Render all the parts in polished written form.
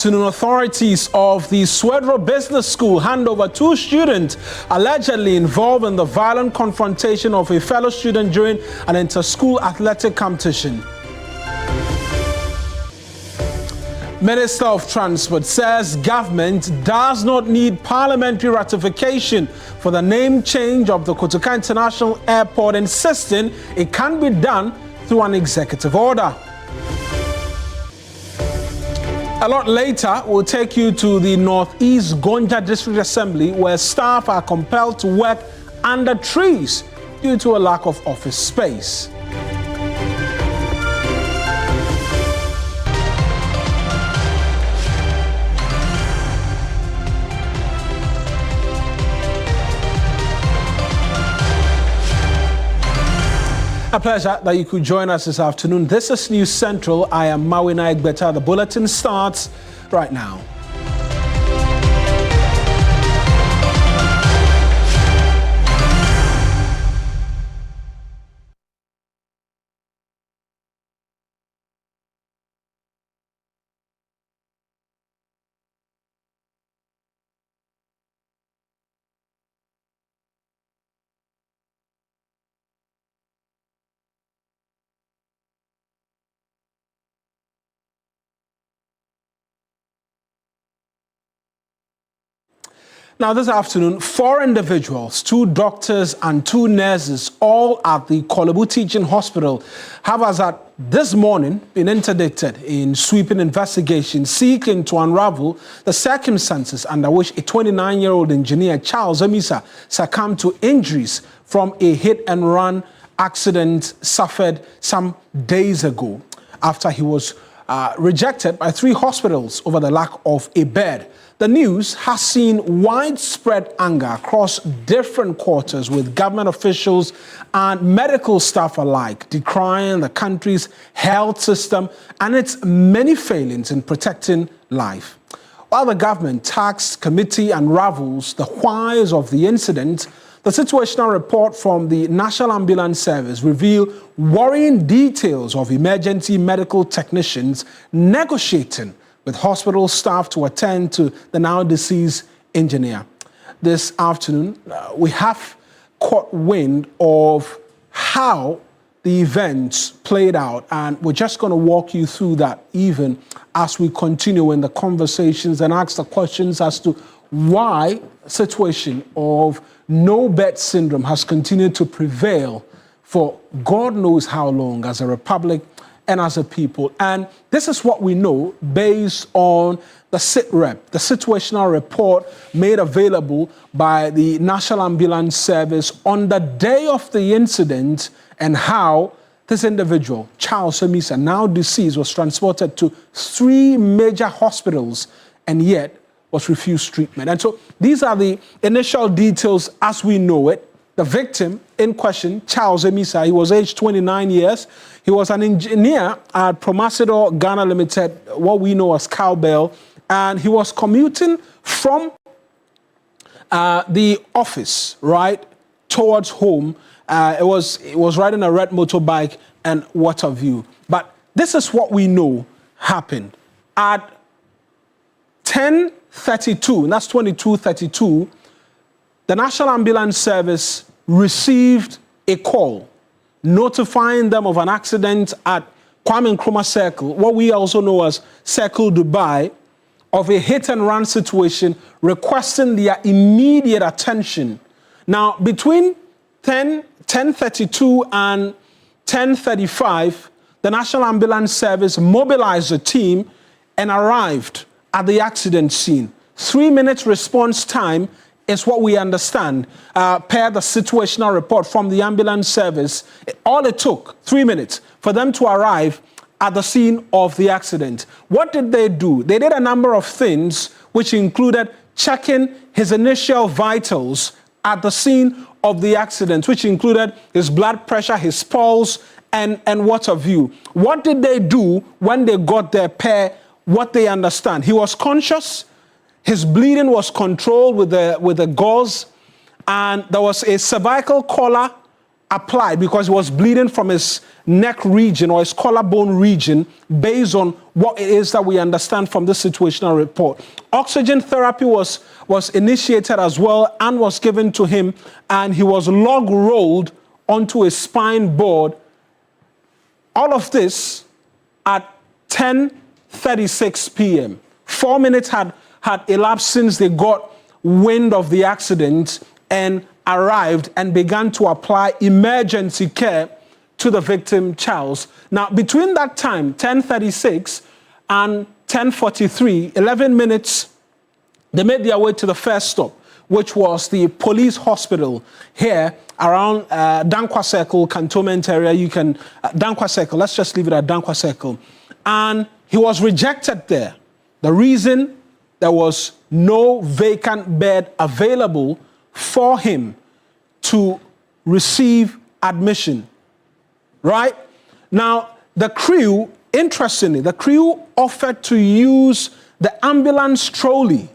Authorities of the Swedro Business School hand over 2 students allegedly involved in the violent confrontation of a fellow student during an inter-school athletic competition. Minister of Transport says government does not need parliamentary ratification for the name change of the Kotoka International Airport, insisting it can be done through an executive order. A lot later, we'll take you to the Northeast Gonja District Assembly, where staff are compelled to work under trees due to a lack of office space. A pleasure that you could join us this afternoon. This is News Central. I am Mawina Egbeta. The bulletin starts right now. Now, this afternoon, 4 individuals, 2 doctors and 2 nurses, all at the Kolebu Teaching Hospital, have as at this morning been interdicted in sweeping investigations seeking to unravel the circumstances under which a 29-year-old engineer, Charles Emisa, succumbed to injuries from a hit-and-run accident suffered some days ago after he was rejected by 3 hospitals over the lack of a bed. The news has seen widespread anger across different quarters, with government officials and medical staff alike decrying the country's health system and its many failings in protecting life. While the government task committee unravels the whys of the incident, the situational report from the National Ambulance Service revealed worrying details of emergency medical technicians negotiating with hospital staff to attend to the now deceased engineer. This afternoon, we have caught wind of how the events played out, and we're just going to walk you through that even as we continue in the conversations and ask the questions as to why a situation of no bed syndrome has continued to prevail for God knows how long as a republic and as a people. And this is what we know based on the SITREP, the situational report made available by the National Ambulance Service on the day of the incident, and how this individual, Charles Emisa, now deceased, was transported to 3 major hospitals and yet was refused treatment. And so these are the initial details as we know it. The victim in question, Charles Emisa, he was aged 29 years. He was an engineer at Promasidor Ghana Limited, what we know as Cowbell, and he was commuting from the office, right, towards home. It was riding a red motorbike and what have you. But this is what we know happened. At 10:32, and that's 22:32, the National Ambulance Service received a call notifying them of an accident at Kwame Nkrumah Circle, what we also know as Circle Dubai, of a hit-and-run situation, requesting their immediate attention. Now, between 10:32 and 10:35, the National Ambulance Service mobilized a team and arrived at the accident scene. 3-minute response time is what we understand, per the situational report from the ambulance service. All it took, 3 minutes, for them to arrive at the scene of the accident. What did they do? They did a number of things, which included checking his initial vitals at the scene of the accident, which included his blood pressure, his pulse, and what have you. What did they do when they got there, per what they understand? He was conscious. His bleeding was controlled with the gauze, and there was a cervical collar applied because he was bleeding from his neck region or his collarbone region based on what it is that we understand from this situational report. Oxygen therapy was initiated as well and was given to him, and he was log rolled onto a spine board. All of this at 10:36 p.m. 4 minutes had elapsed since they got wind of the accident and arrived and began to apply emergency care to the victim, Charles. Now, between that time, 10:36 and 10:43, 11 minutes, they made their way to the first stop, which was the police hospital here around Dankwa Circle, cantonment area. Dankwa Circle, let's just leave it at Dankwa Circle. And he was rejected there. The reason, there was no vacant bed available for him to receive admission, right? Now, the crew, interestingly, the crew offered to use the ambulance trolley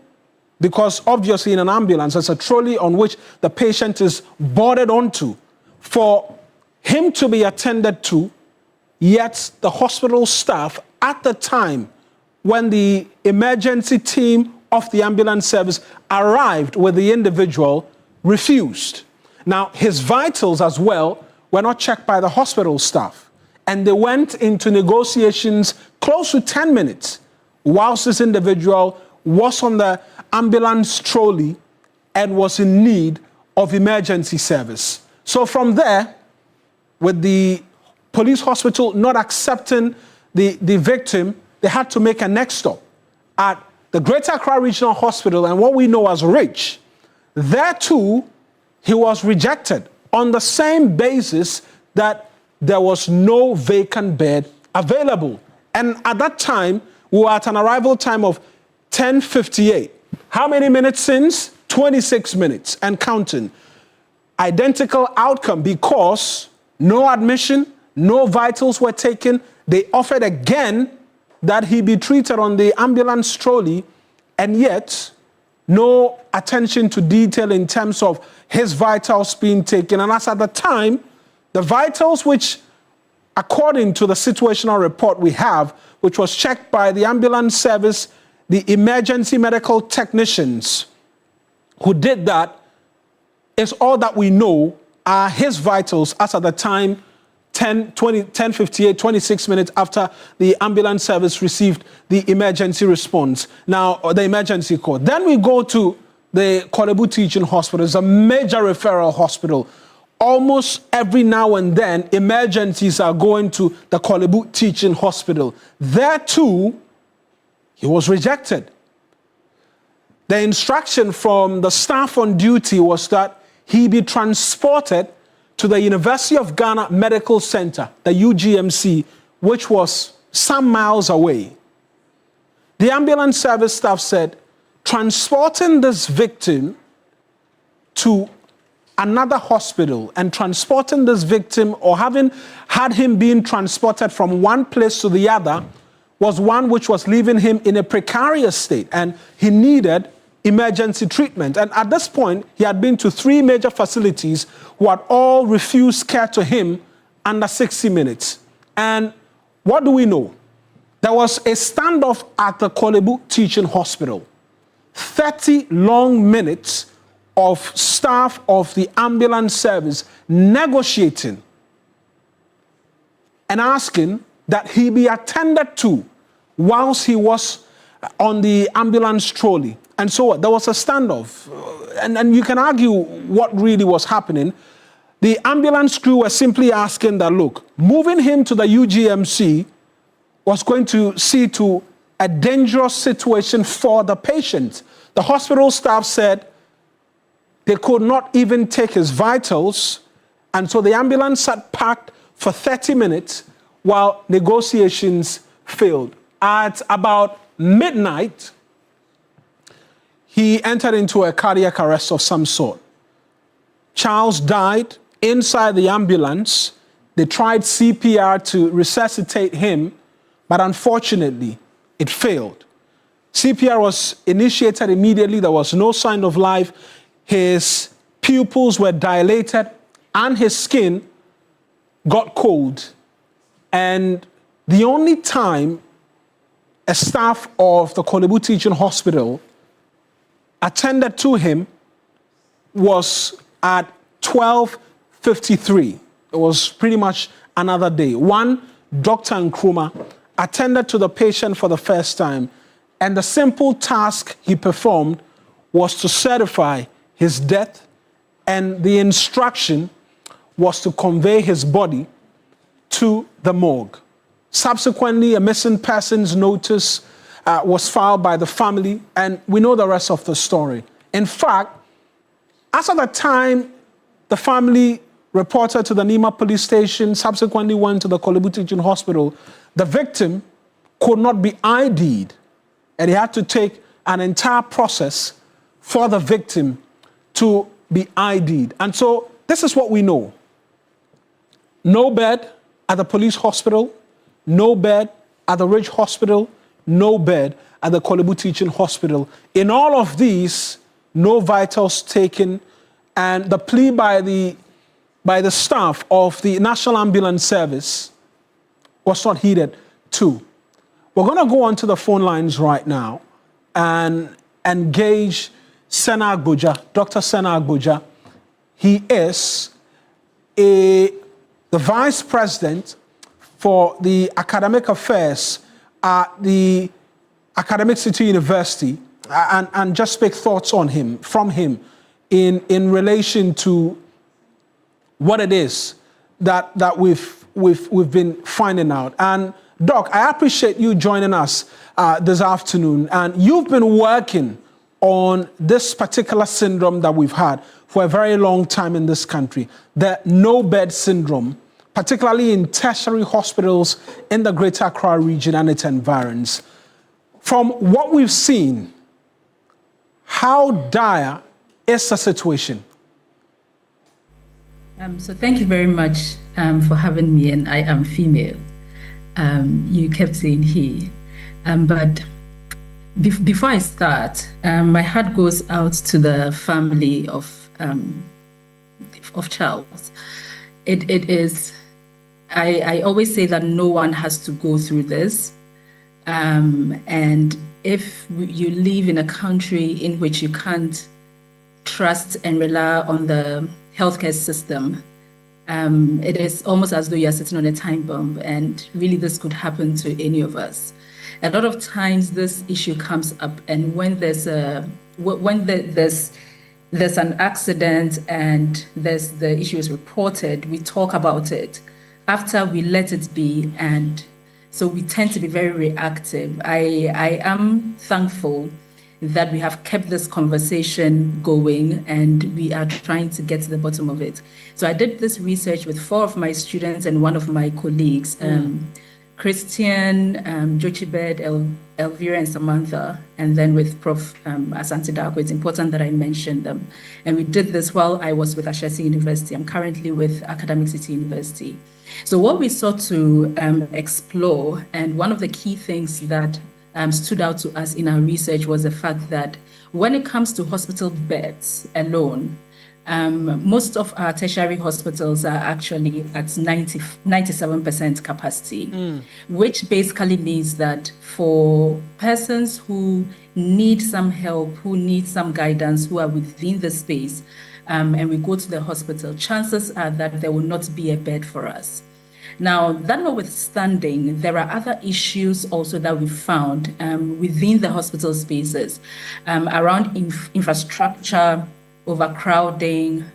because obviously in an ambulance, there's a trolley on which the patient is boarded onto for him to be attended to, yet the hospital staff at the time when the emergency team of the ambulance service arrived with the individual, refused. Now, his vitals as well were not checked by the hospital staff, and they went into negotiations close to 10 minutes whilst this individual was on the ambulance trolley and was in need of emergency service. So from there, with the police hospital not accepting the victim, they had to make a next stop at the Greater Accra Regional Hospital and what we know as RICH. There too, he was rejected on the same basis that there was no vacant bed available. And at that time, we were at an arrival time of 10:58. How many minutes since? 26 minutes and counting. Identical outcome because no admission, no vitals were taken. They offered again that he be treated on the ambulance trolley, and yet no attention to detail in terms of his vitals being taken. And as at the time, the vitals which, according to the situational report we have, which was checked by the ambulance service, the emergency medical technicians who did that, is all that we know are his vitals as at the time, 10:58, 26 minutes after the ambulance service received the emergency response. Now, the emergency call. Then we go to the Korle Bu Teaching Hospital. It's a major referral hospital. Almost every now and then, emergencies are going to the Korle Bu Teaching Hospital. There too, he was rejected. The instruction from the staff on duty was that he be transported to the University of Ghana Medical Center, the UGMC, which was some miles away. The ambulance service staff said, transporting this victim to another hospital and transporting this victim or having had him being transported from one place to the other was one which was leaving him in a precarious state, and he needed emergency treatment. And at this point, he had been to 3 major facilities who had all refused care to him under 60 minutes. And what do we know? There was a standoff at the Korle Bu Teaching Hospital. 30 long minutes of staff of the ambulance service negotiating and asking that he be attended to whilst he was on the ambulance trolley. And so there was a standoff. And you can argue what really was happening. The ambulance crew were simply asking that, look, moving him to the UGMC was going to see to a dangerous situation for the patient. The hospital staff said they could not even take his vitals. And so the ambulance sat parked for 30 minutes while negotiations failed. At about midnight, he entered into a cardiac arrest of some sort. Charles died inside the ambulance. They tried CPR to resuscitate him, but unfortunately, it failed. CPR was initiated immediately. There was no sign of life. His pupils were dilated and his skin got cold, and the only time a staff of the Kolebu Teaching Hospital attended to him was at 12:53. It was pretty much another day. One, Dr. Nkrumah attended to the patient for the first time, and the simple task he performed was to certify his death, and the instruction was to convey his body to the morgue. Subsequently, a missing persons notice was filed by the family, and we know the rest of the story. In fact, as of the time the family reported to the Nima police station, subsequently went to the Kolebu Teaching Hospital, the victim could not be ID'd, and he had to take an entire process for the victim to be ID'd. And so this is what we know. No bed at the police hospital, no bed at the Ridge Hospital, no bed at the Kolebu Teaching Hospital. In all of these, no vitals taken, and the plea by the staff of the National Ambulance Service was not heeded too. We're going to go onto the phone lines right now and engage Sena Agboja, Dr. Sena Agboja. He is the Vice President for the Academic Affairs at the Academic City University, and just speak thoughts on him, from him, in relation to what it is that we've been finding out. And Doc, I appreciate you joining us this afternoon. And you've been working on this particular syndrome that we've had for a very long time in this country, the no-bed syndrome, particularly in tertiary hospitals in the Greater Accra region and its environs. From what we've seen, how dire is the situation? So thank you very much for having me, and I am female. You kept saying he, but before I start, my heart goes out to the family of Charles. It is. I always say that no one has to go through this, and if you live in a country in which you can't trust and rely on the healthcare system, it is almost as though you're sitting on a time bomb, and really this could happen to any of us. A lot of times this issue comes up, and when there's an accident and the issue is reported, we talk about it. After we let it be, and so we tend to be very reactive. I am thankful that we have kept this conversation going, and we are trying to get to the bottom of it. So I did this research with 4 of my students and 1 of my colleagues, Christian, Jochibed, Elvira, and Samantha, and then with Prof. Asante Darko. It's important that I mention them. And we did this while I was with Ashesi University. I'm currently with Academic City University. So what we sought to explore, and one of the key things that stood out to us in our research was the fact that when it comes to hospital beds alone, most of our tertiary hospitals are actually at 97% capacity, which basically means that for persons who need some help, who need some guidance, who are within the space, and we go to the hospital, chances are that there will not be a bed for us. Now, that notwithstanding, there are other issues also that we found within the hospital spaces around infrastructure, overcrowding,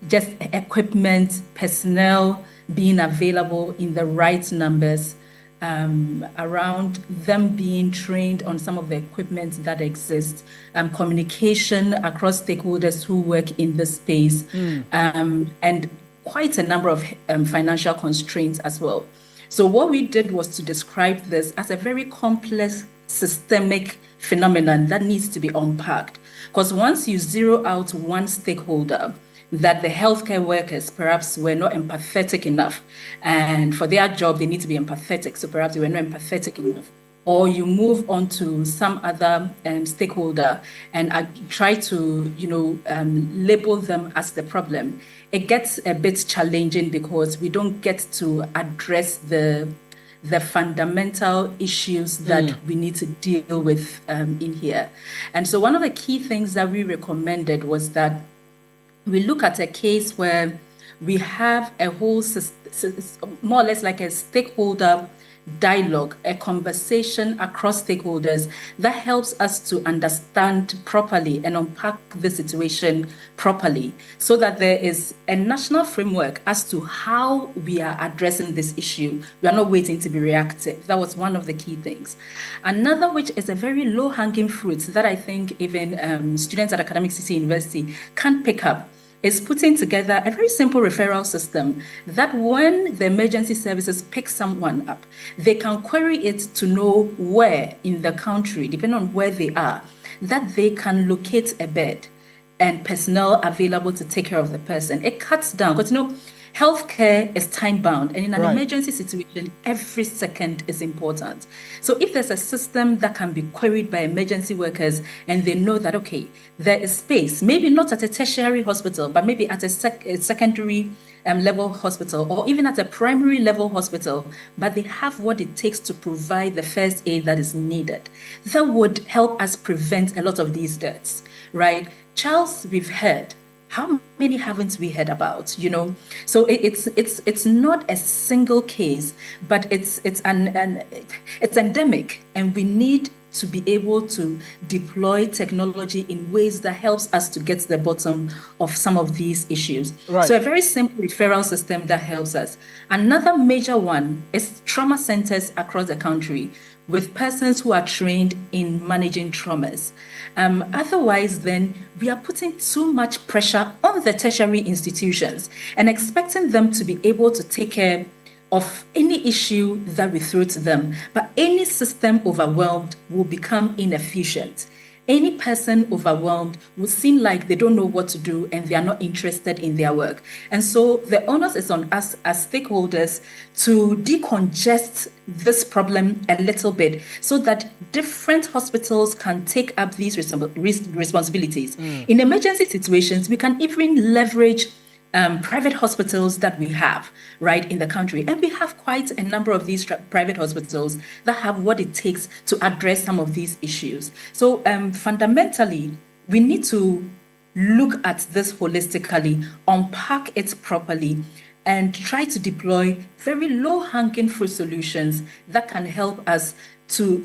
just equipment, personnel being available in the right numbers, around them being trained on some of the equipment that exists, communication across stakeholders who work in the space, and quite a number of financial constraints as well. So what we did was to describe this as a very complex systemic phenomenon that needs to be unpacked. Because once you zero out one stakeholder, that the healthcare workers perhaps were not empathetic enough, and for their job they need to be empathetic, so perhaps they were not empathetic enough. or you move on to some other stakeholder and try to, label them as the problem, it gets a bit challenging because we don't get to address the fundamental issues that we need to deal with in here. And so one of the key things that we recommended was that we look at a case where we have a whole, more or less like a stakeholder dialogue, a conversation across stakeholders that helps us to understand properly and unpack the situation properly, so that there is a national framework as to how we are addressing this issue. We are not waiting to be reactive. That was one of the key things. Another, which is a very low-hanging fruit that I think even students at Academic City University can pick up, is putting together a very simple referral system that when the emergency services pick someone up, they can query it to know where in the country, depending on where they are, that they can locate a bed and personnel available to take care of the person. It cuts down, because healthcare is time bound, and in an emergency situation, every second is important. So if there's a system that can be queried by emergency workers and they know that, okay, there is space, maybe not at a tertiary hospital, but maybe at a secondary level hospital, or even at a primary level hospital, but they have what it takes to provide the first aid that is needed, that would help us prevent a lot of these deaths, right? Charles, we've heard. How many haven't we heard about? So it's not a single case, but it's endemic, and we need to be able to deploy technology in ways that helps us to get to the bottom of some of these issues. Right. So a very simple referral system that helps us. Another major one is trauma centers across the country with persons who are trained in managing traumas. Otherwise, then, we are putting too much pressure on the tertiary institutions and expecting them to be able to take care of any issue that we throw to them. But any system overwhelmed will become inefficient. Any person overwhelmed will seem like they don't know what to do and they are not interested in their work. And so the onus is on us as stakeholders to decongest this problem a little bit so that different hospitals can take up these responsibilities. In emergency situations, we can even leverage private hospitals that we have, right, in the country. And we have quite a number of these private hospitals that have what it takes to address some of these issues. So fundamentally, we need to look at this holistically, unpack it properly, and try to deploy very low-hanging fruit solutions that can help us to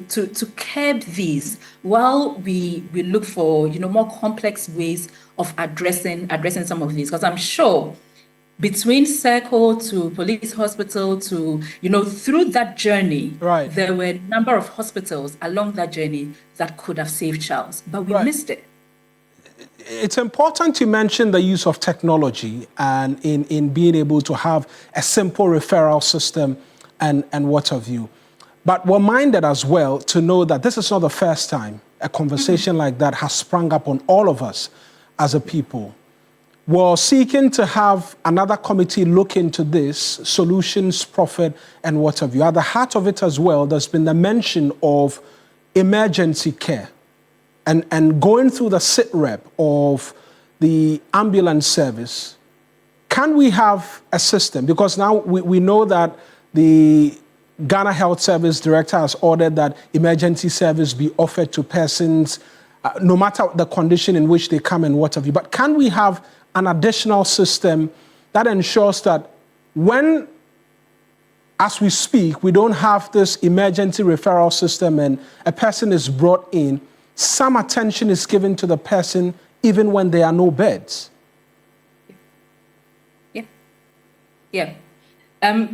curb these while we look for more complex ways of addressing some of these. Because I'm sure between Circle to Police Hospital to through that journey, there were a number of hospitals along that journey that could have saved Charles, but we missed it. It's important to mention the use of technology and in being able to have a simple referral system and what have you. But we're minded as well to know that this is not the first time a conversation like that has sprung up on all of us as a people. We're seeking to have another committee look into this, solutions, profit, and what have you. At the heart of it as well, there's been the mention of emergency care and going through the sit rep of the ambulance service. Can we have a system? Because now we know that the Ghana Health Service Director has ordered that emergency service be offered to persons, no matter the condition in which they come and what have you. But can we have an additional system that ensures that when, as we speak, we don't have this emergency referral system and a person is brought in, some attention is given to the person even when there are no beds? Yeah.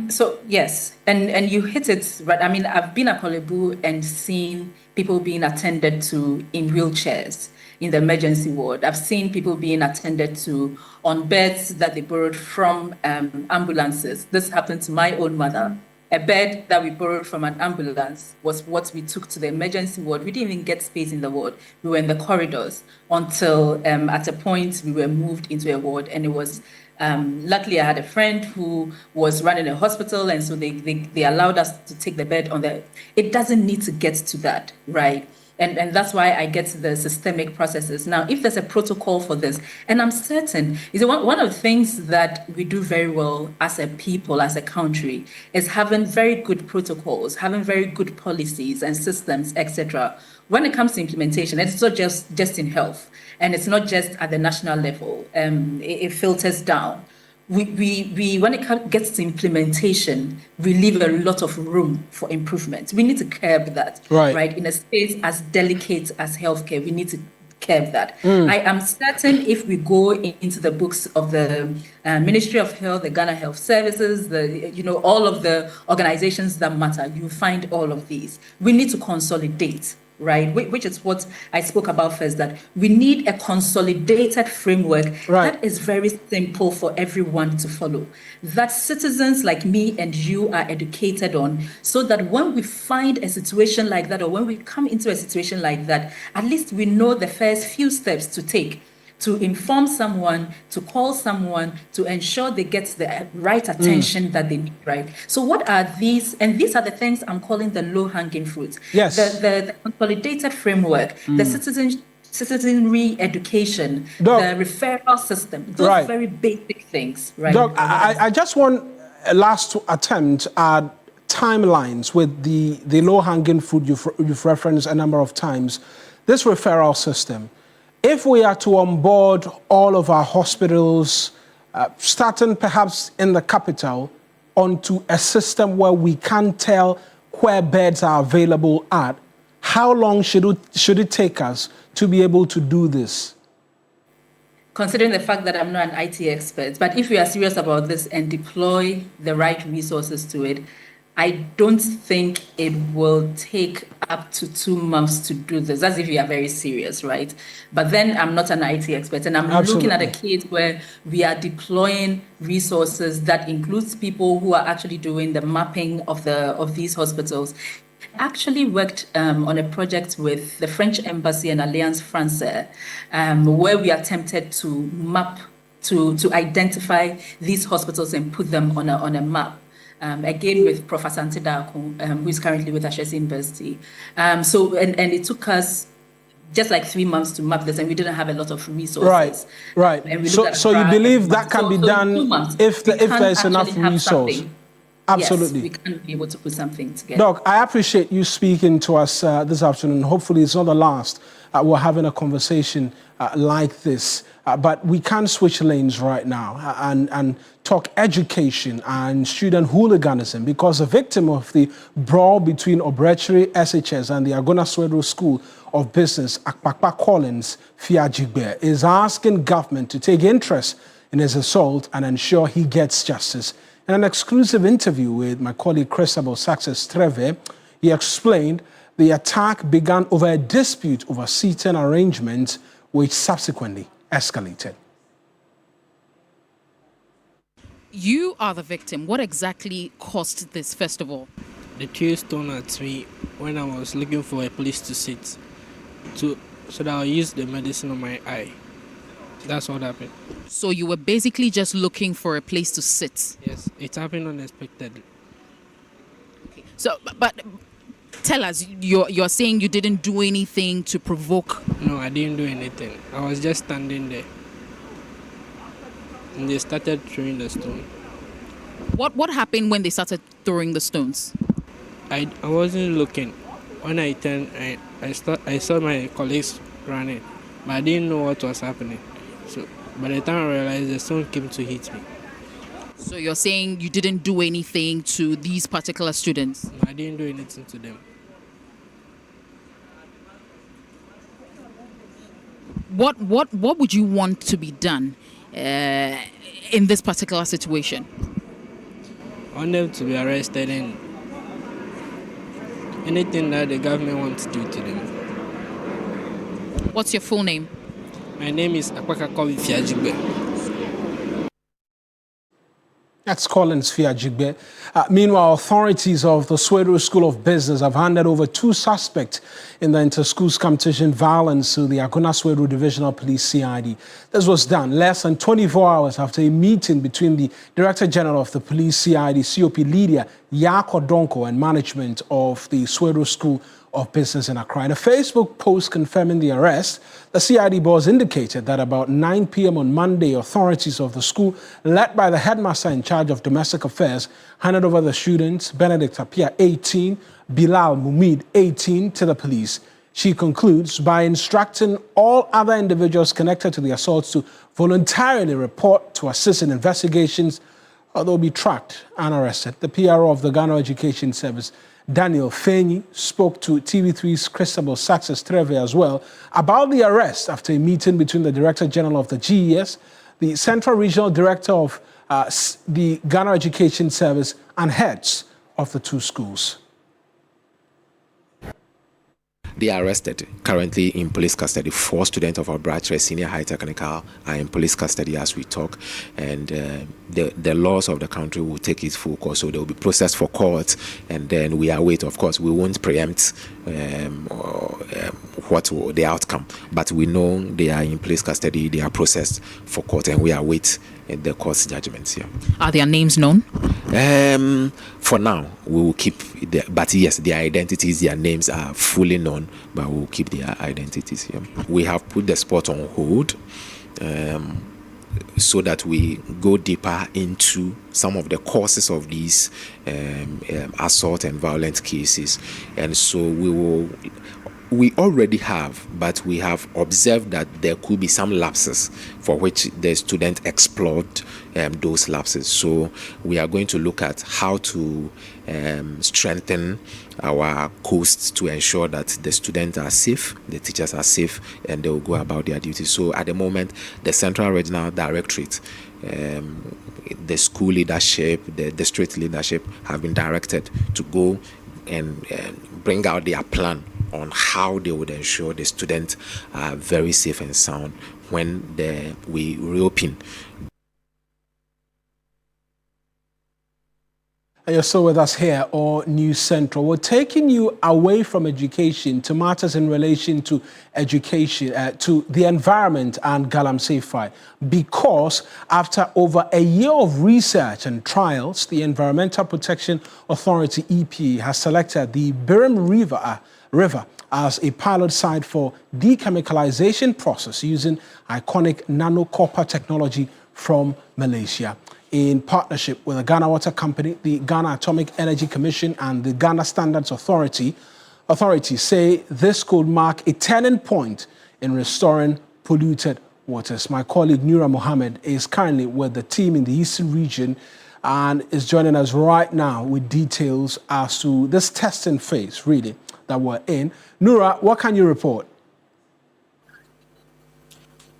So yes, and you hit it right. I mean, I've been at Kolebu and seen people being attended to in wheelchairs in the emergency ward. I've seen people being attended to on beds that they borrowed from ambulances. This happened to my own mother A bed that we borrowed from an ambulance was what we took to the emergency ward. We didn't even get space in the ward. We were in the corridors until at a point we were moved into a ward, and it was luckily I had a friend who was running a hospital, and so they allowed us to take the bed on the. It doesn't need to get to that, right? And that's why I get to the systemic processes. Now, if there's a protocol for this, and I'm certain, is one of the things that we do very well as a people, as a country, is having very good protocols, having very good policies and systems, etc. When it comes to implementation, it's not just in health, and it's not just at the national level. It filters down. We when it gets to implementation, we leave a lot of room for improvement. We need to curb that, right? In a space as delicate as healthcare, we need to curb that. I am certain if we go into the books of the Ministry of Health, the Ghana Health Services, all of the organizations that matter, you find all of these. We need to consolidate, right? Which is what I spoke about first, that we need a consolidated framework that is very simple for everyone to follow, that citizens like me and you are educated on, so that when we find a situation like that, or when we come into a situation like that, at least we know the first few steps to take to inform someone, to call someone, to ensure they get the right attention that they need, right? So what are these? And these are the things I'm calling the low-hanging fruits. Yes. The consolidated framework, the citizenry education, Doc, the referral system, those very basic things, right? Doc, I just want a last attempt at timelines with the low-hanging fruit you've referenced a number of times. This referral system, if we are to onboard all of our hospitals, starting perhaps in the capital, onto a system where we can tell where beds are available at, how long should it take us to be able to do this? Considering the fact that I'm not an IT expert, but if we are serious about this and deploy the right resources to it, I don't think it will take up to 2 months to do this. That's if you are very serious, right? But then I'm not an IT expert, and I'm looking at a case where we are deploying resources that includes people who are actually doing the mapping of these hospitals. I actually worked on a project with the French Embassy and Alliance Francaise, where we attempted to map, to identify these hospitals and put them on a map. Again with Professor Antida, who is currently with Ashesi University. So it took us just like 3 months to map this, and we didn't have a lot of resources. Right. So you believe that can be done if there is enough resource? Absolutely. Yes, we can be able to put something together. Doc, I appreciate you speaking to us this afternoon. Hopefully it's not the last. We're having a conversation like this. But we can switch lanes right now and talk education and student hooliganism, because a victim of the brawl between Obrechtri SHS and the Agona Swedro School of Business, Akpakpa Collins Fiajigbe, is asking government to take interest in his assault and ensure he gets justice. In an exclusive interview with my colleague Christabel Success Treve, he explained the attack began over a dispute over seating arrangements, which subsequently escalated. You are the victim. What exactly caused this, first of all? The tears thrown at me when I was looking for a place to sit, so that I'll use the medicine on my eye. That's what happened. So you were basically just looking for a place to sit? Yes, it happened unexpectedly. Okay. So, but tell us, you're saying you didn't do anything to provoke? No, I didn't do anything. I was just standing there. And they started throwing the stone. What happened when they started throwing the stones? I wasn't looking. When I turned, I saw my colleagues running, but I didn't know what was happening. So by the time I realized, the stone came to hit me. So you're saying you didn't do anything to these particular students? No, I didn't do anything to them. What would you want to be done in this particular situation? I want them to be arrested and anything that the government wants to do to them. What's your full name? My name is Akpaka Fiajigbe. That's Collins Fiajigbe. Meanwhile, authorities of the Swero School of Business have handed over 2 suspects in the inter-schools competition violence to the Akuna Swero Divisional Police CID. This was done less than 24 hours after a meeting between the Director General of the Police CID, COP Lydia Yako Donko, and management of the Swero School of Business in Accra. In a Facebook post confirming the arrest, the CID boss indicated that about 9 p.m. on Monday, authorities of the school, led by the headmaster in charge of domestic affairs, handed over the students, Benedict Apia, 18, Bilal Mumid, 18, to the police. She concludes by instructing all other individuals connected to the assaults to voluntarily report to assist in investigations, or they'll be tracked and arrested. The PRO of the Ghana Education Service, Daniel Fenyi, spoke to TV3's Christabel Success Treve as well about the arrest after a meeting between the Director General of the GES, the Central Regional Director of the Ghana Education Service, and heads of the 2 schools. They are arrested, currently in police custody. 4 students of our Bratcher Senior High Technical are in police custody as we talk, and the laws of the country will take its full course, so they will be processed for court, and then we await. Of course, we won't preempt the outcome, but we know they are in police custody, they are processed for court, and we await the court's judgments here. Are their names known? For now, we will keep but yes, their identities, their names are fully known, but we will keep their identities here. We have put the sport on hold so that we go deeper into some of the causes of these assault and violent cases, and so we already have, but we have observed that there could be some lapses for which the student explored those lapses. So we are going to look at how to strengthen our costs to ensure that the students are safe, the teachers are safe, and they will go about their duties. So at the moment, the Central Regional Directorate, the school leadership, the district leadership have been directed to go and bring out their plan on how they would ensure the students are very safe and sound when we reopen. You're still with us here on News Central. We're taking you away from education to matters in relation to education, to the environment and Galamsey Fire, because after over a year of research and trials, the Environmental Protection Authority, EPA, has selected the Birim River as a pilot site for dechemicalization process using iconic nano copper technology from Malaysia. In partnership with the Ghana Water Company, the Ghana Atomic Energy Commission, and the Ghana Standards Authority, authorities say this could mark a turning point in restoring polluted waters. My colleague Nura Mohammed is currently with the team in the Eastern region and is joining us right now with details as to this testing phase, really, that we're in. Nura, what can you report?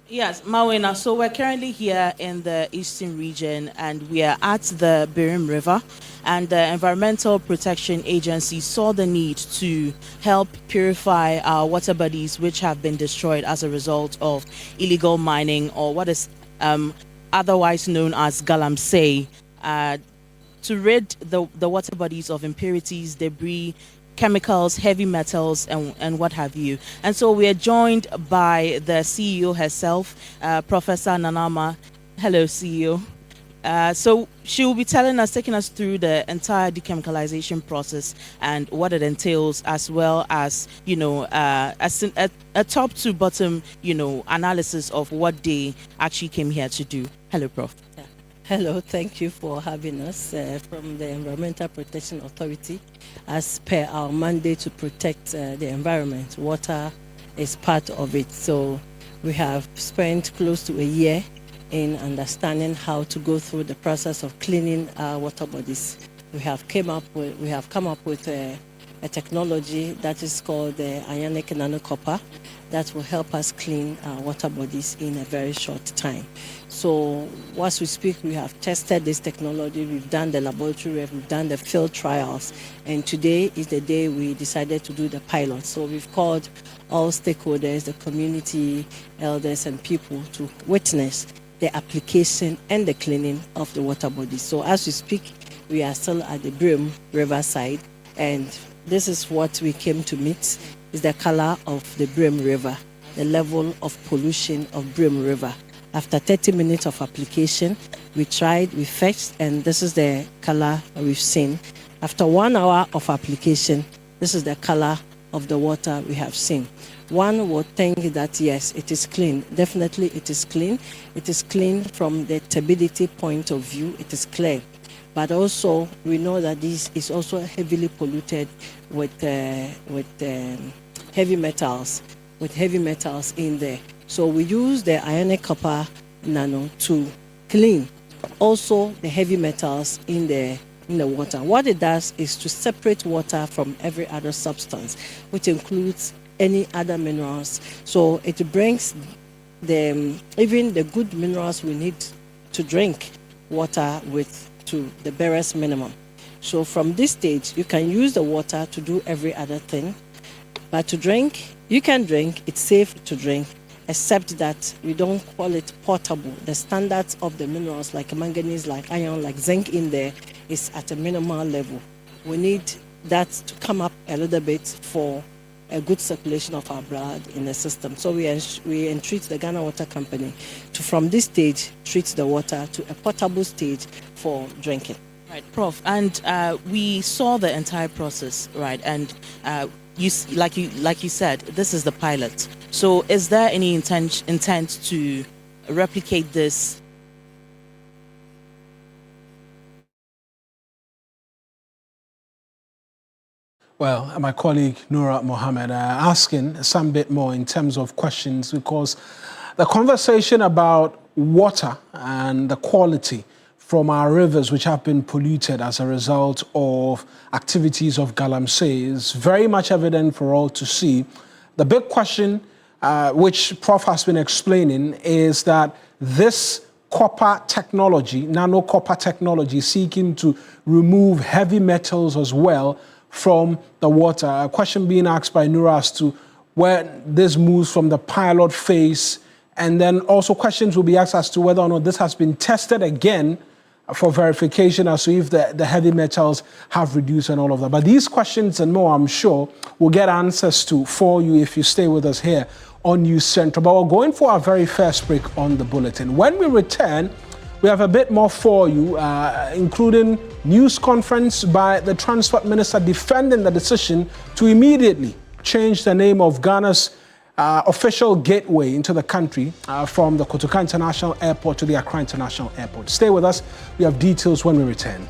Yes, Mawena, so we're currently here in the Eastern region and we are at the Birim River, and the Environmental Protection Agency saw the need to help purify our water bodies which have been destroyed as a result of illegal mining, or what is otherwise known as Galamsey, to rid the water bodies of impurities, debris, chemicals, heavy metals, and what have you. And so we are joined by the CEO herself, Professor Nanama. Hello, CEO. So she will be taking us through the entire dechemicalization process and what it entails, as well as, a top to bottom, analysis of what they actually came here to do. Hello, Prof. Hello, thank you for having us from the Environmental Protection Authority. As per our mandate to protect the environment, water is part of it. So we have spent close to a year in understanding how to go through the process of cleaning our water bodies. We have come up with a technology that is called the ionic nanocopper that will help us clean our water bodies in a very short time. So whilst we speak, we have tested this technology, we've done the laboratory, we've done the field trials, and today is the day we decided to do the pilot. So we've called all stakeholders, the community, elders, and people to witness the application and the cleaning of the water body. So as we speak, we are still at the Brim Riverside, and this is what we came to meet, is the color of the Brim River, the level of pollution of Brim River. After 30 minutes of application, we tried, we fetched, and this is the color we've seen. After 1 hour of application, this is the color of the water we have seen. One would think that yes, it is clean. Definitely it is clean. It is clean from the turbidity point of view. It is clear. But also we know that this is also heavily polluted with heavy metals, in there. So we use the ionic copper nano to clean also the heavy metals in the water. What it does is to separate water from every other substance, which includes any other minerals. So it brings even the good minerals we need to drink water with to the barest minimum. So from this stage, you can use the water to do every other thing. But to drink, you can drink, it's safe to drink, except that we don't call it potable. The standards of the minerals like manganese, like iron, like zinc in there is at a minimal level. We need that to come up a little bit for a good circulation of our blood in the system. So we entreat the Ghana Water Company to, from this stage, treat the water to a potable stage for drinking. Right, Prof. And we saw the entire process, right? And like you said, this is the pilot. So is there any intent to replicate this? Well, my colleague Noura Mohammed asking some bit more in terms of questions, because the conversation about water and the quality from our rivers which have been polluted as a result of activities of galamsey is very much evident for all to see. The big question, which Prof has been explaining, is that this copper technology, nano copper technology, seeking to remove heavy metals as well from the water. A question being asked by Noura as to where this moves from the pilot phase, and then also questions will be asked as to whether or not this has been tested again for verification as to if the heavy metals have reduced and all of that. But these questions and more, I'm sure, we'll get answers to for you if you stay with us here on News Central. But we're going for our very first break on the bulletin. When we return, we have a bit more for you, including news conference by the Transport Minister defending the decision to immediately change the name of Ghana's official gateway into the country from the Kotoka International Airport to the Accra International Airport. Stay with us. We have details when we return.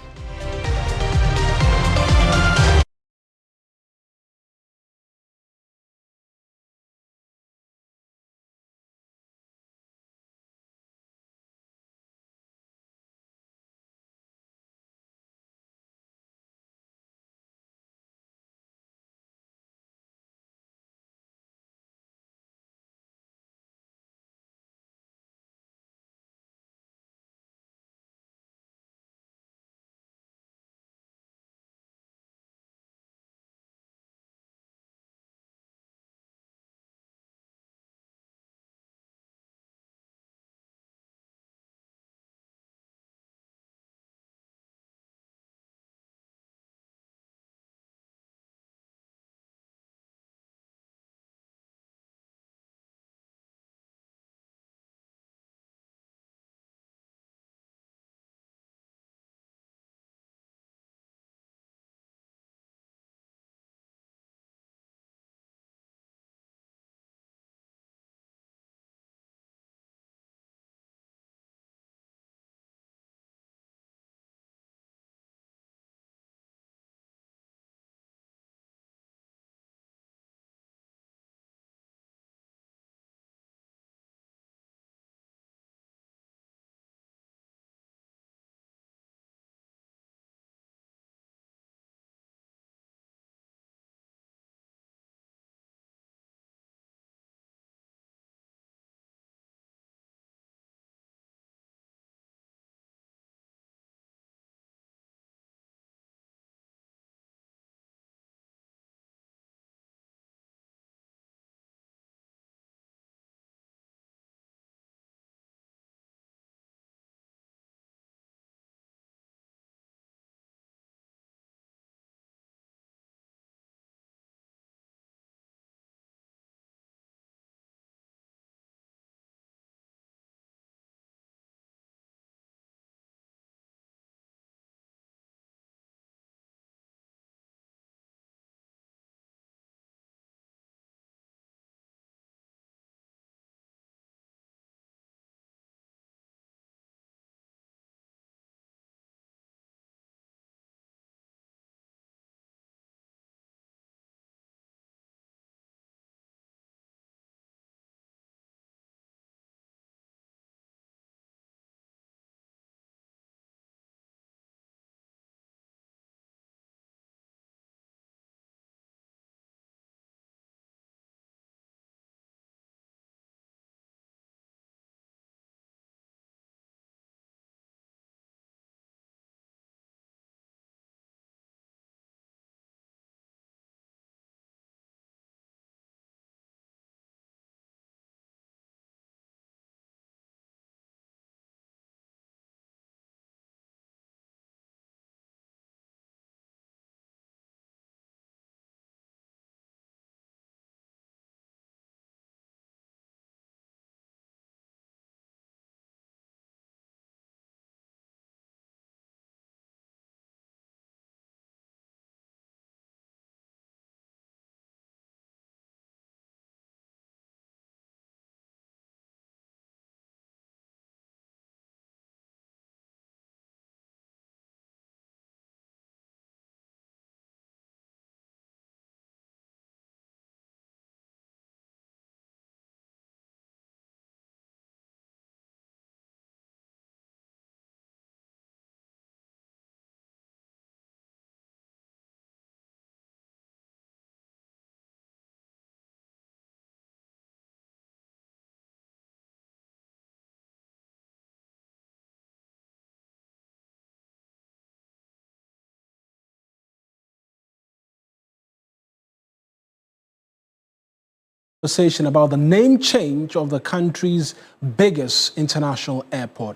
Conversation about the name change of the country's biggest international airport.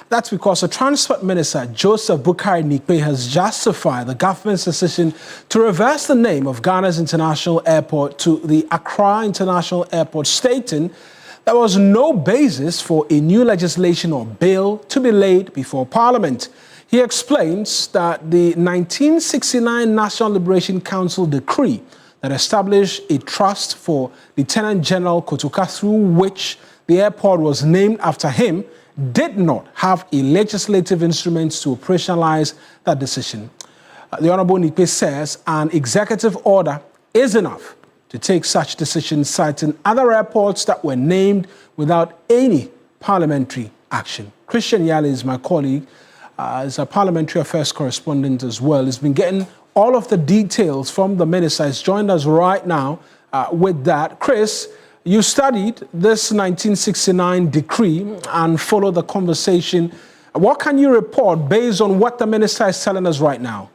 That's because the Transport Minister, Joseph Boakai Nikpe, has justified the government's decision to reverse the name of Ghana's international airport to the Accra International Airport, stating there was no basis for a new legislation or bill to be laid before Parliament. He explains that the 1969 National Liberation Council decree that established a trust for Lieutenant General Kotoka, through which the airport was named after him, did not have a legislative instrument to operationalize that decision. The Honorable Nikpe says an executive order is enough to take such decisions, citing other airports that were named without any parliamentary action. Christian Yali is my colleague, is a parliamentary affairs correspondent as well. He's been getting all of the details from the minister. He's joined us right now with that. Chris, you studied this 1969 decree and followed the conversation. What can you report based on what the minister is telling us right now?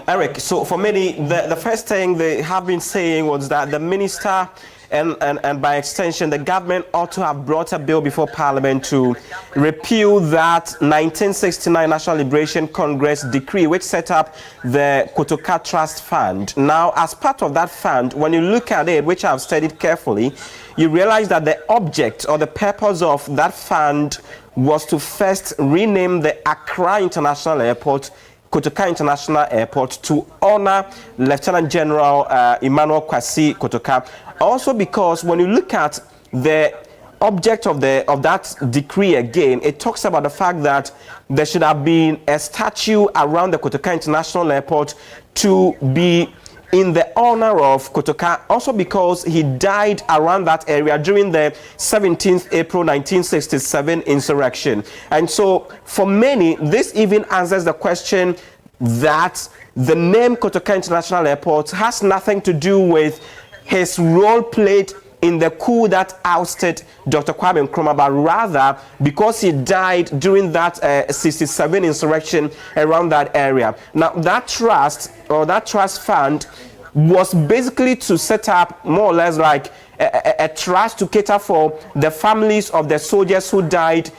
Eric, so for many, the first thing they have been saying was that the minister and by extension, the government ought to have brought a bill before Parliament to repeal that 1969 National Liberation Congress decree, which set up the Kotoka Trust Fund. Now, as part of that fund, when you look at it, which I've studied carefully, you realize that the object or the purpose of that fund was to first rename the Accra International Airport Kotoka International Airport to honor Lieutenant General Emmanuel Kwasi Kotoka. Also because when you look at the object of that decree again, it talks about the fact that there should have been a statue around the Kotoka International Airport to be in the honor of Kotoka, also because he died around that area during the 17th April 1967 insurrection. And so for many, this even answers the question that the name Kotoka International Airport has nothing to do with his role played in the coup that ousted Dr. Kwame Nkrumah, but rather because he died during that 67 insurrection around that area. Now, that trust or that trust fund was basically to set up more or less like a trust to cater for the families of the soldiers who died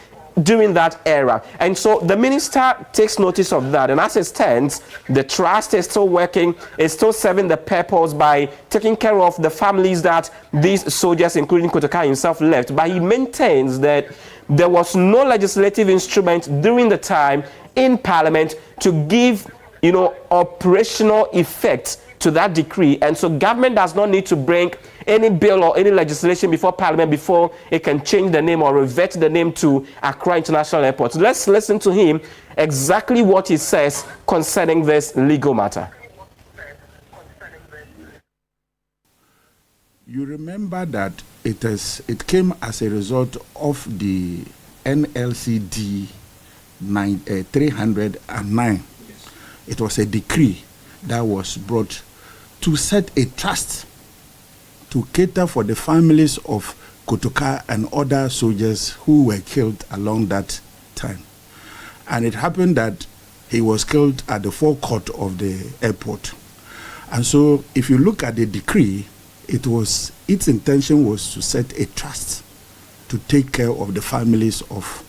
during that era. And so the minister takes notice of that, and as it stands, the trust is still working, is still serving the purpose by taking care of the families that these soldiers, including Kotoka himself, left. But he maintains that there was no legislative instrument during the time in Parliament to give, operational effect to that decree, and so government does not need to bring any bill or any legislation before Parliament before it can change the name or revert the name to Accra International Airport. Let's listen to him exactly what he says concerning this legal matter. You remember that it came as a result of the NLCD 309. It was a decree that was brought to set a trust to cater for the families of Kotoka and other soldiers who were killed along that time. And it happened that he was killed at the forecourt of the airport. And so if you look at the decree, its intention was to set a trust to take care of the families of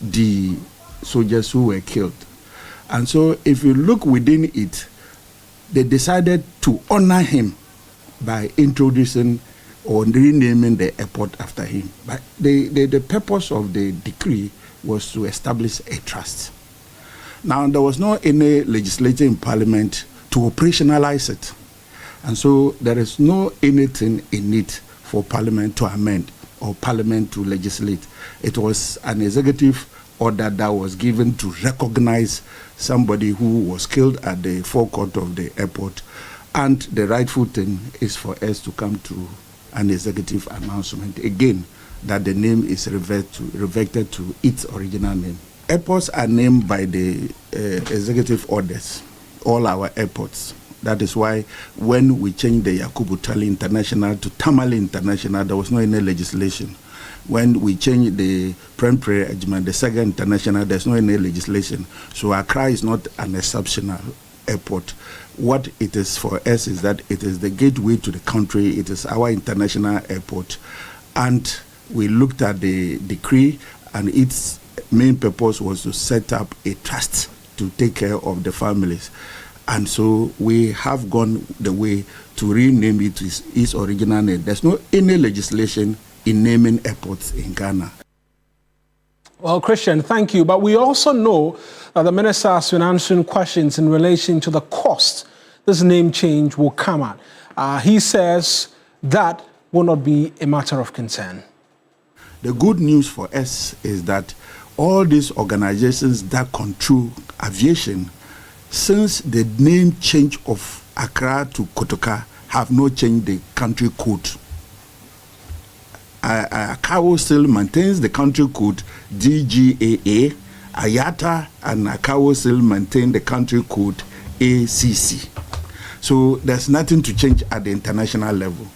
the soldiers who were killed. And so if you look within it, they decided to honor him by introducing or renaming the airport after him. But the purpose of the decree was to establish a trust. Now, there was no any legislature in Parliament to operationalize it. And so there is no anything in it for Parliament to amend or Parliament to legislate. It was an executive order that was given to recognize somebody who was killed at the forecourt of the airport, and the rightful thing is for us to come to an executive announcement again that the name is reverted to its original name. Airports are named by the executive orders, all our airports. That is why when we changed the Yakubu Tali International to Tamale International, there was no any legislation. When we changed the Prempre, the second international, there's no any legislation. So Accra is not an exceptional airport. What it is for us is that it is the gateway to the country. It is our international airport. And we looked at the decree, and its main purpose was to set up a trust to take care of the families. And so we have gone the way to rename it to its original name. There's no any legislation in naming airports in Ghana. Well, Christian, thank you. But we also know that the minister has been answering questions in relation to the cost this name change will come at. He says that will not be a matter of concern. The good news for us is that all these organizations that control aviation, since the name change of Accra to Kotoka, have not changed the country code. Akawo still maintains the country code DGAA. Ayata and Akawo still maintain the country code ACC. So there's nothing to change at the international level.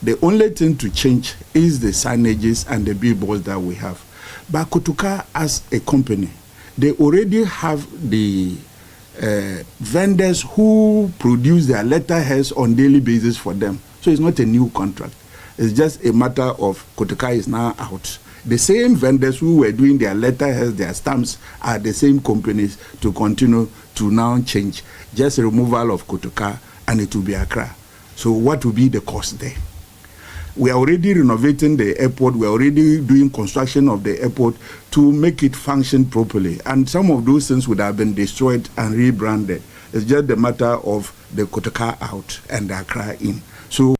The only thing to change is the signages and the billboards that we have. But Kotoka, as a company, they already have the vendors who produce their letterheads on daily basis for them. So it's not a new contract. It's just a matter of Kotoka is now out. The same vendors who were doing their letterheads, their stamps, are the same companies to continue to now change. Just a removal of Kotoka and it will be Accra. So what will be the cost there? We are already renovating the airport. We are already doing construction of the airport to make it function properly. And some of those things would have been destroyed and rebranded. It's just a matter of the Kotoka out and the Accra in. So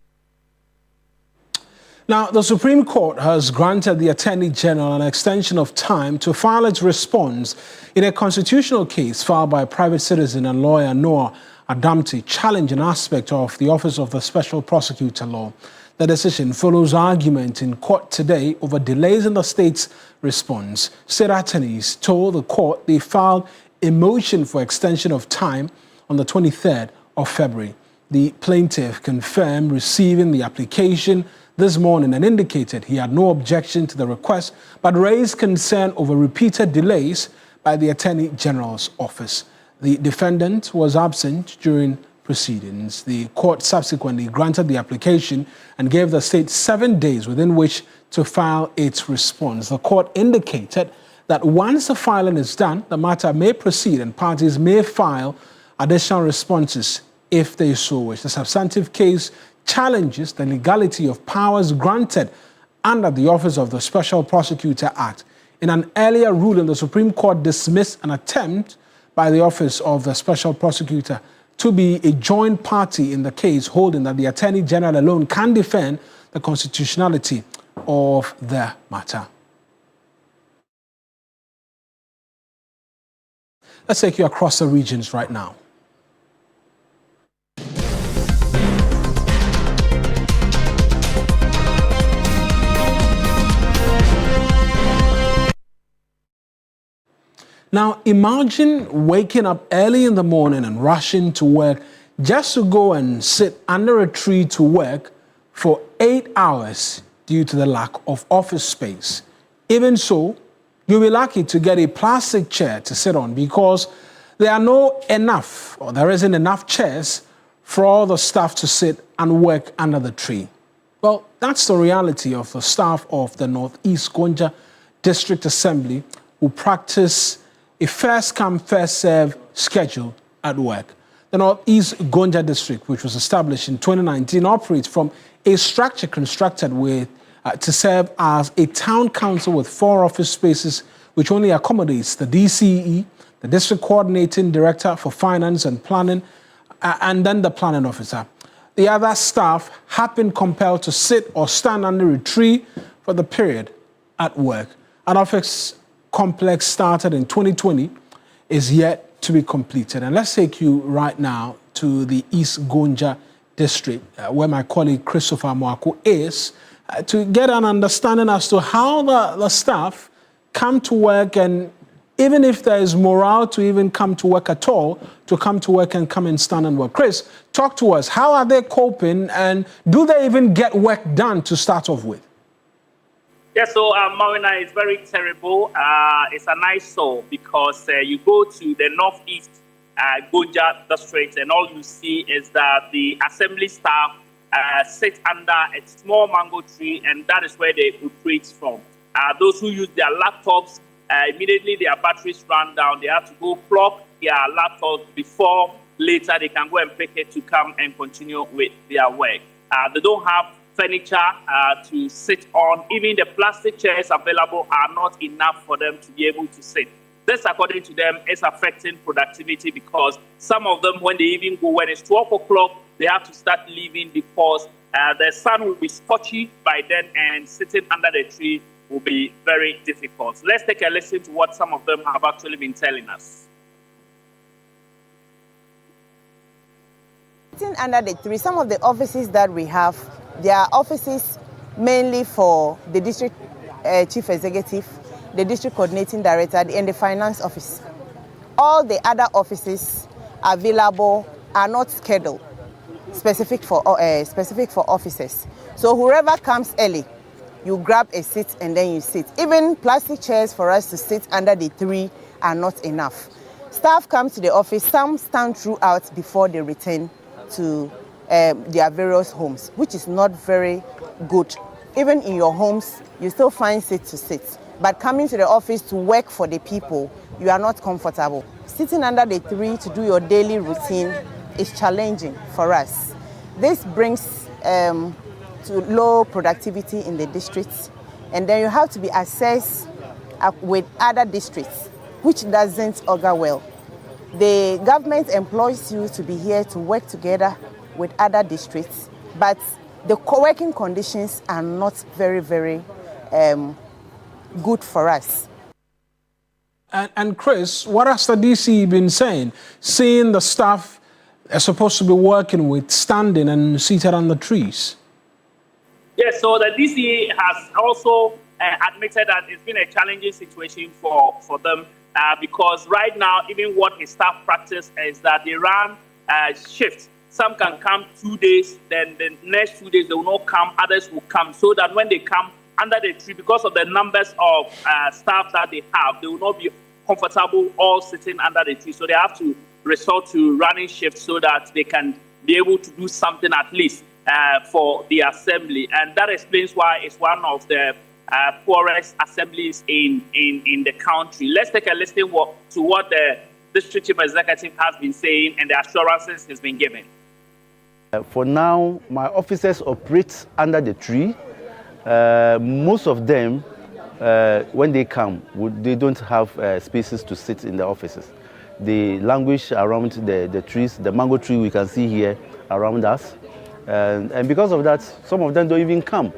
now, the Supreme Court has granted the Attorney General an extension of time to file its response in a constitutional case filed by private citizen and lawyer Noah Adamti, challenging an aspect of the Office of the Special Prosecutor law. The decision follows argument in court today over delays in the state's response. State attorneys told the court they filed a motion for extension of time on the 23rd of February. The plaintiff confirmed receiving the application this morning and indicated he had no objection to the request, but raised concern over repeated delays by the Attorney General's office. The defendant was absent during proceedings. The court subsequently granted the application and gave the state 7 days within which to file its response. The court indicated that once the filing is done, the matter may proceed and parties may file additional responses if they so wish. The substantive case challenges the legality of powers granted under the Office of the Special Prosecutor Act. In an earlier ruling, the Supreme Court dismissed an attempt by the Office of the Special Prosecutor to be a joint party in the case, holding that the Attorney General alone can defend the constitutionality of the matter. Let's take you across the regions right now. Now, imagine waking up early in the morning and rushing to work just to go and sit under a tree to work for 8 hours due to the lack of office space. Even so, you'll be lucky to get a plastic chair to sit on because there isn't enough chairs for all the staff to sit and work under the tree. Well, that's the reality of the staff of the Northeast Gonja District Assembly who practice a first-come, first-served schedule at work. The Northeast Gonja District, which was established in 2019, operates from a structure constructed to serve as a town council with 4 office spaces, which only accommodates the DCE, the District Coordinating Director for Finance and Planning, and then the Planning Officer. The other staff have been compelled to sit or stand under a tree for the period at work. An office complex started in 2020 is yet to be completed. And let's take you right now to the East Gonja District, where my colleague Christopher Mwako is, to get an understanding as to how the staff come to work, and even if there is morale to even come to work at all, to come to work and come and stand and work. Chris, talk to us. How are they coping, and do they even get work done to start off with? Yeah, so Marina, is very terrible. It's an eyesore because you go to the northeast Gonja district, and all you see is that the assembly staff sit under a small mango tree, and that is where they operate from. Those who use their laptops, immediately their batteries run down. They have to go plug their laptops before later they can go and pick it to come and continue with their work. They don't have furniture to sit on. Even the plastic chairs available are not enough for them to be able to sit. This, according to them, is affecting productivity because some of them, when they even go, when it's 12 o'clock, they have to start leaving because the sun will be scorchy by then, and sitting under the tree will be very difficult. Let's take a listen to what some of them have actually been telling us. Sitting under the tree, some of the offices that we have, they are offices mainly for the district chief executive, the district coordinating director, and the finance office. All the other offices available are not scheduled specific for officers. So whoever comes early, you grab a seat and then you sit. Even plastic chairs for us to sit under the tree are not enough. Staff come to the office, some stand throughout before they return to their various homes, which is not very good. Even in your homes, you still find seats to sit. But coming to the office to work for the people, you are not comfortable. Sitting under the tree to do your daily routine is challenging for us. This brings to low productivity in the districts, and then you have to be assessed with other districts, which doesn't augur well. The government employs you to be here to work together with other districts, but the co-working conditions are not very, very good for us. And Chris, what has the DC been saying? Seeing the staff are supposed to be working with standing and seated under trees? Yes, so the DC has also admitted that it's been a challenging situation for them because right now, even what his staff practice is that they run shifts. Some can come 2 days, then the next 2 days they will not come, others will come, so that when they come under the tree, because of the numbers of staff that they have, they will not be comfortable all sitting under the tree. So they have to resort to running shifts so that they can be able to do something at least for the assembly. And that explains why it's one of the poorest assemblies in the country. Let's take a listen to what the district chief executive has been saying and the assurances he's been given. For now, my officers operate under the tree. Most of them, when they come, they don't have spaces to sit in the offices. They languish around the trees, the mango tree we can see here around us. And because of that, some of them don't even come.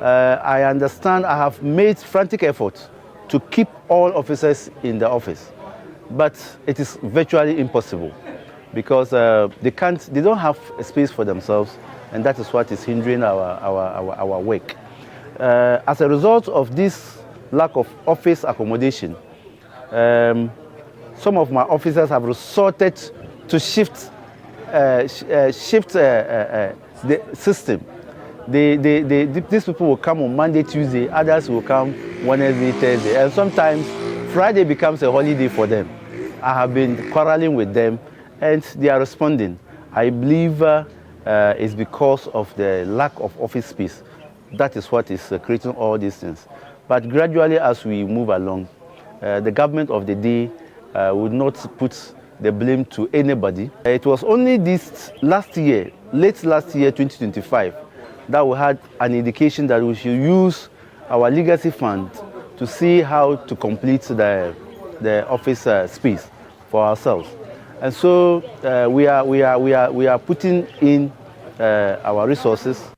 I understand I have made frantic efforts to keep all officers in the office, but it is virtually impossible because they don't have a space for themselves, and that is what is hindering our work. As a result of this lack of office accommodation, some of my officers have resorted to shift the system. These people will come on Monday, Tuesday, others will come Wednesday, Thursday, and sometimes Friday becomes a holiday for them. I have been quarreling with them, and they are responding. I believe it's because of the lack of office space. That is what is creating all these things. But gradually, as we move along, the government of the day would not put the blame to anybody. It was only this last year, late last year, 2025, that we had an indication that we should use our legacy fund to see how to complete the office space for ourselves. And so we are putting in our resources.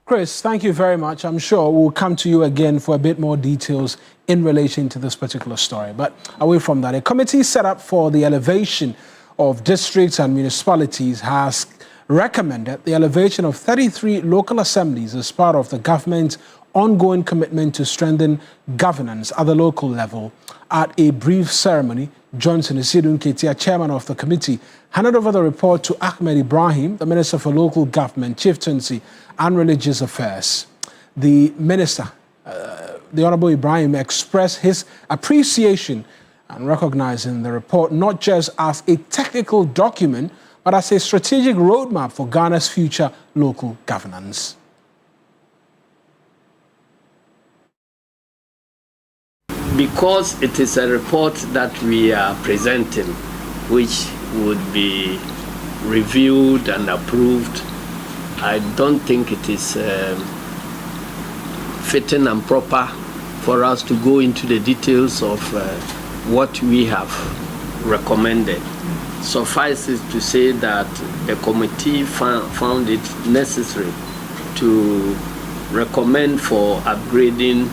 Chris, thank you very much. I'm sure we'll come to you again for a bit more details in relation to this particular story. But away from that, a committee set up for the elevation of districts and municipalities has recommended the elevation of 33 local assemblies as part of the government's ongoing commitment to strengthen governance at the local level. At a brief ceremony, Johnson Isidun Ketia, chairman of the committee, handed over the report to Ahmed Ibrahim, the Minister for Local Government, Chieftaincy and Religious Affairs. The Minister, the Honorable Ibrahim, expressed his appreciation and recognizing the report not just as a technical document, but as a strategic roadmap for Ghana's future local governance. Because it is a report that we are presenting, which would be reviewed and approved, I don't think it is fitting and proper for us to go into the details of what we have recommended. Suffice it to say that the committee found it necessary to recommend for upgrading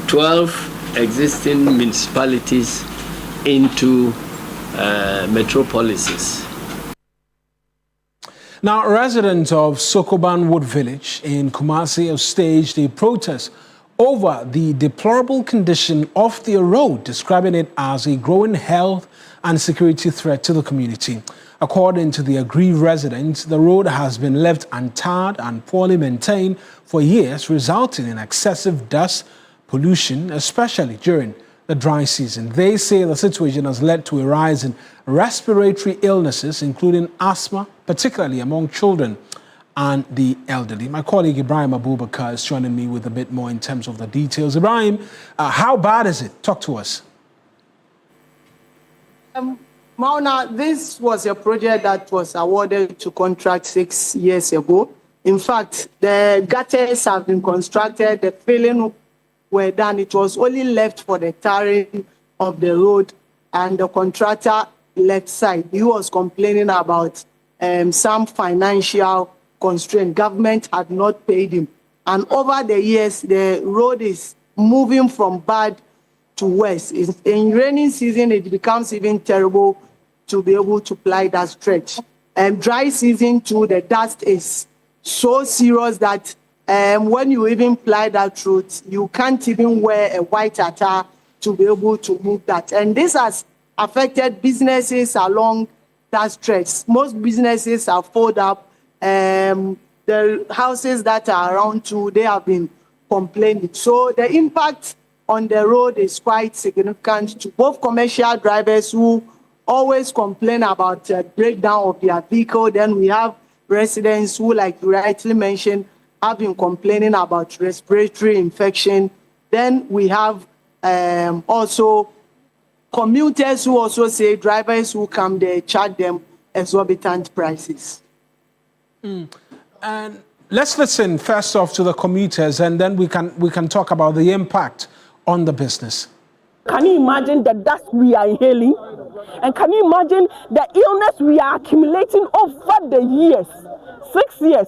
12 existing municipalities into metropolises. Now, residents of Sokoban Wood Village in Kumasi have staged a protest over the deplorable condition of their road, describing it as a growing health and security threat to the community. According to the aggrieved residents, the road has been left untarred and poorly maintained for years, resulting in excessive dust pollution, especially during the dry season. They say the situation has led to a rise in respiratory illnesses, including asthma, particularly among children and the elderly. My colleague Ibrahim Abubakar is joining me with a bit more in terms of the details. Ibrahim, how bad is it? Talk to us. Mauna, this was a project that was awarded to contract 6 years ago. In fact, the gutters have been constructed, the filling were done. It was only left for the tarring of the road, and the contractor left side. He was complaining about some financial constraint. Government had not paid him. And over the years, the road is moving from bad to worse. In rainy season, it becomes even terrible to be able to ply that stretch. And dry season too, the dust is so serious that when you even ply that route, you can't even wear a white attire to be able to move that. And this has affected businesses along that stretch. Most businesses are folded up. The houses that are around too, they have been complaining. So the impact on the road is quite significant to both commercial drivers who always complain about breakdown of their vehicle. Then we have residents who, like you rightly mentioned, have been complaining about respiratory infection. Then we have also commuters who also say drivers who come there charge them exorbitant prices. And let's listen first off to the commuters, and then we can talk about the impact on the business. Can you imagine the dust we are inhaling? And can you imagine the illness we are accumulating over the years? 6 years.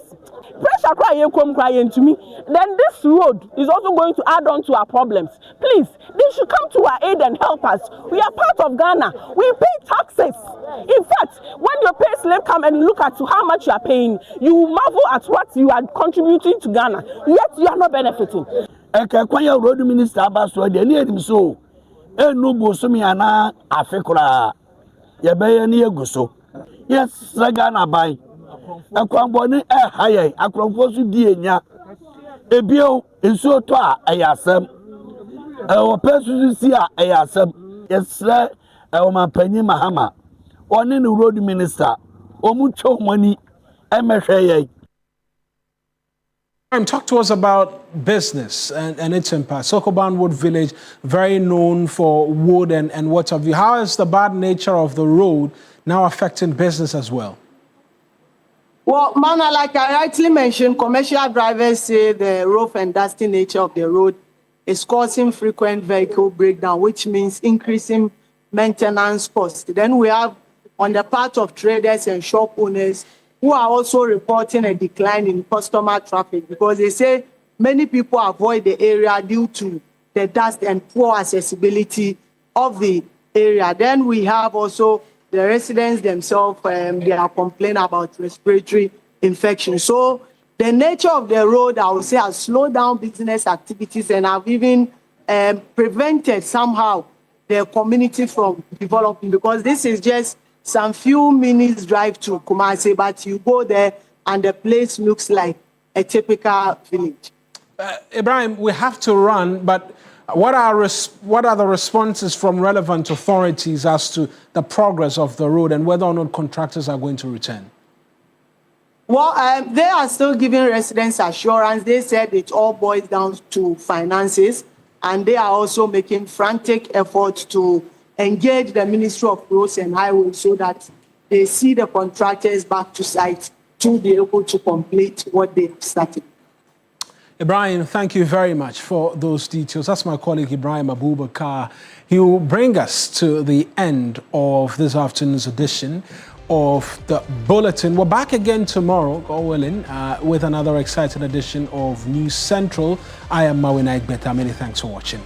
Pressure crying to me. Then this road is also going to add on to our problems. Please, they should come to our aid and help us. We are part of Ghana. We pay taxes. In fact, when your pay slip come and look at how much you are paying, you marvel at what you are contributing to Ghana, yet you are not benefiting. Kwanya road minister abaso de ne edim so enu bosomi ana afekura ye beye ne eguso yes Ghana bai akwambo ne haye akromfo so di enya ebio ensuo to a ayasem o pesu si a ayasem yesre o mapanyi mahama oni ne road minister omutwo mani emehwe ye. Talk to us about business and its impact. Sokoban Wood Village, very known for wood and what have you. How is the bad nature of the road now affecting business as well? Well, Mana, like I rightly mentioned, commercial drivers say the rough and dusty nature of the road is causing frequent vehicle breakdown, which means increasing maintenance costs. Then we have, on the part of traders and shop owners, who are also reporting a decline in customer traffic because they say many people avoid the area due to the dust and poor accessibility of the area. Then we have also the residents themselves, they are complaining about respiratory infection. So the nature of the road, I would say, has slowed down business activities and have even prevented somehow the community from developing because this is just some few minutes drive to Kumasi, but you go there and the place looks like a typical village. Ibrahim, we have to run, but what are the responses from relevant authorities as to the progress of the road and whether or not contractors are going to return? Well, they are still giving residents assurance. They said it all boils down to finances, and they are also making frantic efforts to engage the Ministry of Roads and Highways so that they see the contractors back to site to be able to complete what they've started. Ibrahim, thank you very much for those details. That's my colleague Ibrahim Abubakar. He will bring us to the end of this afternoon's edition of the Bulletin. We're back again tomorrow, God willing, with another exciting edition of News Central. I am Mawina Igbeta. Many thanks for watching.